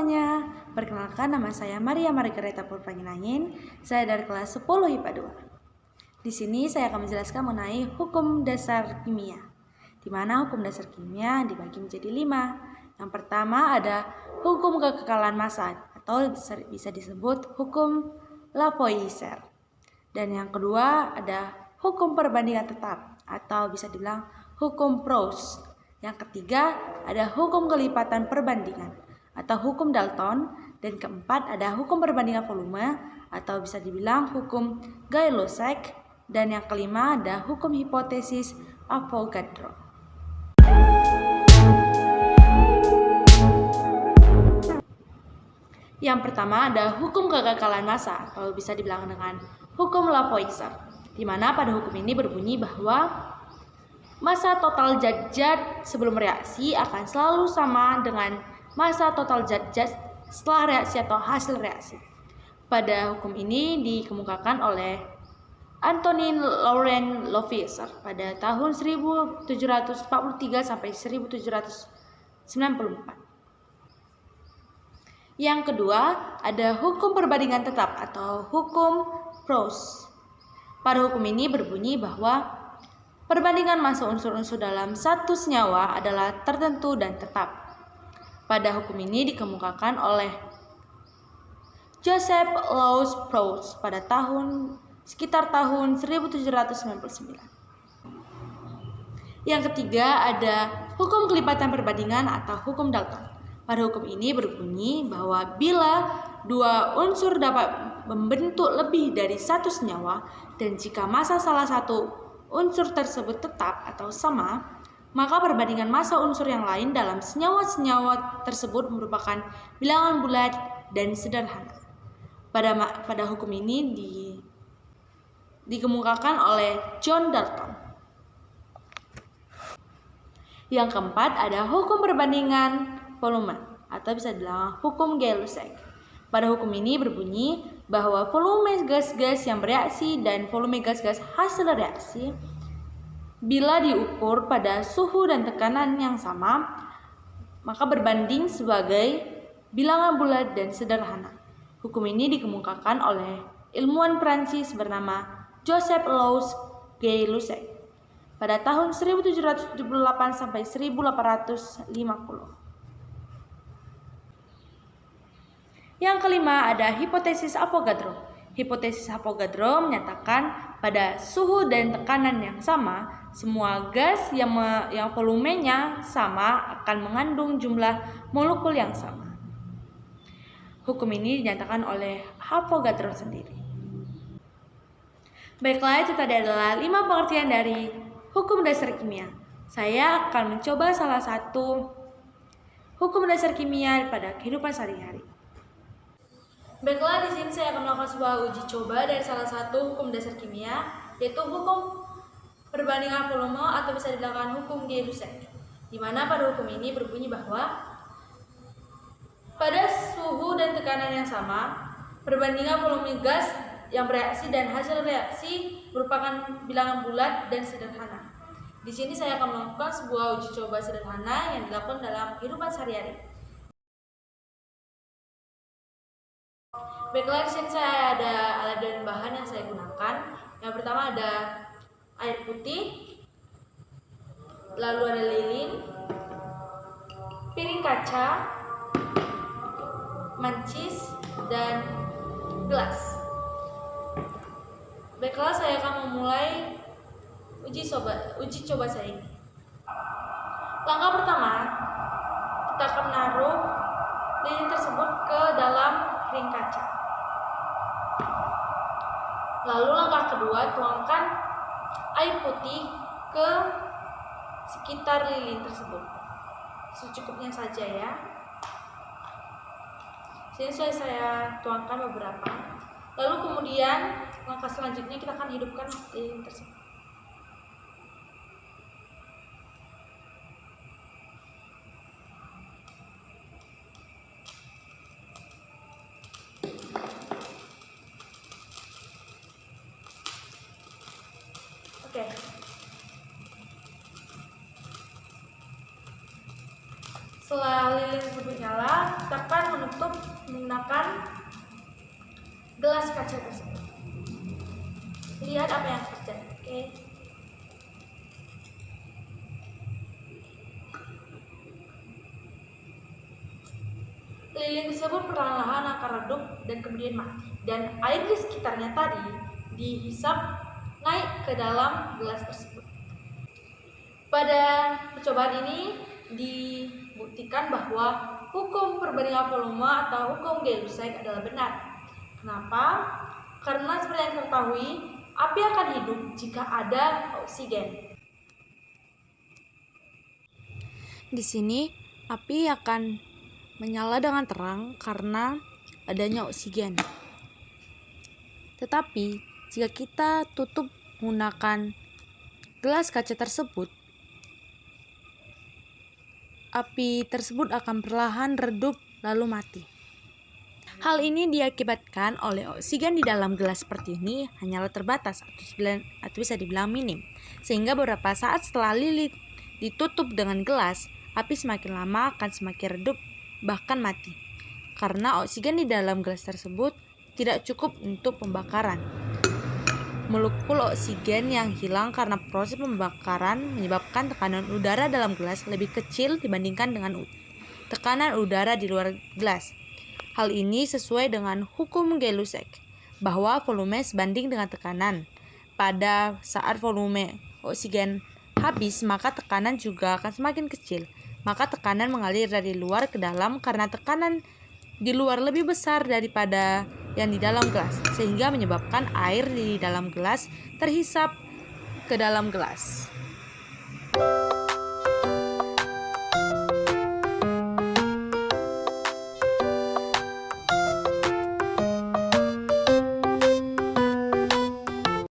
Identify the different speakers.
Speaker 1: semuanya, perkenalkan nama saya Maria Margareta Purpanginangin. Saya dari kelas 10 IPA 2. Di sini saya akan menjelaskan mengenai hukum dasar kimia, di mana hukum dasar kimia dibagi menjadi 5. Yang pertama ada hukum kekekalan massa atau bisa disebut hukum Lavoisier. Dan yang kedua ada hukum perbandingan tetap atau bisa dibilang hukum Proust. Yang ketiga ada hukum kelipatan perbandingan atau hukum Dalton. Dan keempat ada hukum perbandingan volume atau bisa dibilang hukum Gay-Lussac. Dan yang kelima ada hukum hipotesis Avogadro. Yang pertama ada hukum kekekalan massa atau bisa dibilang dengan hukum Lavoisier, di mana pada hukum ini berbunyi bahwa massa total zat-zat sebelum reaksi akan selalu sama dengan massa total zat-zat setelah reaksi atau hasil reaksi. Pada hukum ini dikemukakan oleh Antonin Laurent Lavoisier pada tahun 1743 sampai 1794. Yang kedua ada hukum perbandingan tetap atau hukum Proust. Pada hukum ini berbunyi bahwa perbandingan massa unsur-unsur dalam satu senyawa adalah tertentu dan tetap. Pada hukum ini dikemukakan oleh Joseph Louis Proust pada sekitar tahun 1799. Yang ketiga ada hukum kelipatan perbandingan atau hukum Dalton. Pada hukum ini berbunyi bahwa bila dua unsur dapat membentuk lebih dari satu senyawa dan jika massa salah satu unsur tersebut tetap atau sama, maka perbandingan massa unsur yang lain dalam senyawa-senyawa tersebut merupakan bilangan bulat dan sederhana. Pada hukum ini dikemukakan oleh John Dalton. Yang keempat ada hukum perbandingan volume atau bisa dibilang hukum Gay-Lussac. Pada hukum ini berbunyi bahwa volume gas-gas yang bereaksi dan volume gas-gas hasil reaksi bila diukur pada suhu dan tekanan yang sama, maka berbanding sebagai bilangan bulat dan sederhana. Hukum ini dikemukakan oleh ilmuwan Prancis bernama Joseph Louis Gay-Lussac pada tahun 1778 sampai 1850. Yang kelima ada hipotesis Avogadro. Hipotesis Avogadro menyatakan pada suhu dan tekanan yang sama, semua gas yang volumenya sama akan mengandung jumlah molekul yang sama. Hukum ini dinyatakan oleh Avogadro sendiri. Baiklah, itu tadi adalah 5 pengertian dari hukum dasar kimia. Saya akan mencoba salah satu hukum dasar kimia pada kehidupan sehari-hari. Baiklah, di sini saya akan melakukan sebuah uji coba dari salah satu hukum dasar kimia, yaitu hukum perbandingan volume atau bisa dibilang hukum Gay-Lussac. Di mana pada hukum ini berbunyi bahwa pada suhu dan tekanan yang sama, perbandingan volume gas yang bereaksi dan hasil reaksi merupakan bilangan bulat dan sederhana. Di sini saya akan melakukan sebuah uji coba sederhana yang dilakukan dalam kehidupan sehari-hari. Baiklah, di sini saya ada alat dan bahan yang saya gunakan. Yang pertama ada air putih, lalu ada lilin, piring kaca, mancis, dan gelas. Baiklah, saya akan memulai uji coba saya ini. Langkah pertama, kita akan menaruh lilin tersebut ke dalam piring kaca. Lalu langkah kedua, tuangkan air putih ke sekitar lilin tersebut. Secukupnya saja ya. Sini saya tuangkan beberapa. Lalu kemudian langkah selanjutnya kita akan hidupkan lilin tersebut. Oke. Setelah lilin tersebut nyala, kita akan menutup menggunakan gelas kaca tersebut. Lihat apa yang terjadi, oke? Lilin tersebut perlahan-lahan akan redup dan kemudian mati. Dan air di sekitarnya tadi dihisap naik ke dalam gelas tersebut. Pada percobaan ini dibuktikan bahwa hukum perbandingan volume atau hukum Gay-Lussac adalah benar. Kenapa? Karena seperti yang kita ketahui, api akan hidup jika ada oksigen. Di sini api akan menyala dengan terang karena adanya oksigen. Tetapi jika kita tutup menggunakan gelas kaca tersebut, api tersebut akan perlahan redup lalu mati. Hal ini diakibatkan oleh oksigen di dalam gelas seperti ini hanyalah terbatas atau bisa dibilang minim. Sehingga beberapa saat setelah lilin ditutup dengan gelas, api semakin lama akan semakin redup bahkan mati. Karena oksigen di dalam gelas tersebut tidak cukup untuk pembakaran. Molekul oksigen yang hilang karena proses pembakaran menyebabkan tekanan udara dalam gelas lebih kecil dibandingkan dengan tekanan udara di luar gelas. Hal ini sesuai dengan hukum Gay-Lussac, bahwa volume sebanding dengan tekanan. Pada saat volume oksigen habis, maka tekanan juga akan semakin kecil. Maka tekanan mengalir dari luar ke dalam karena tekanan di luar lebih besar daripada yang di dalam gelas, sehingga menyebabkan air di dalam gelas terhisap ke dalam gelas.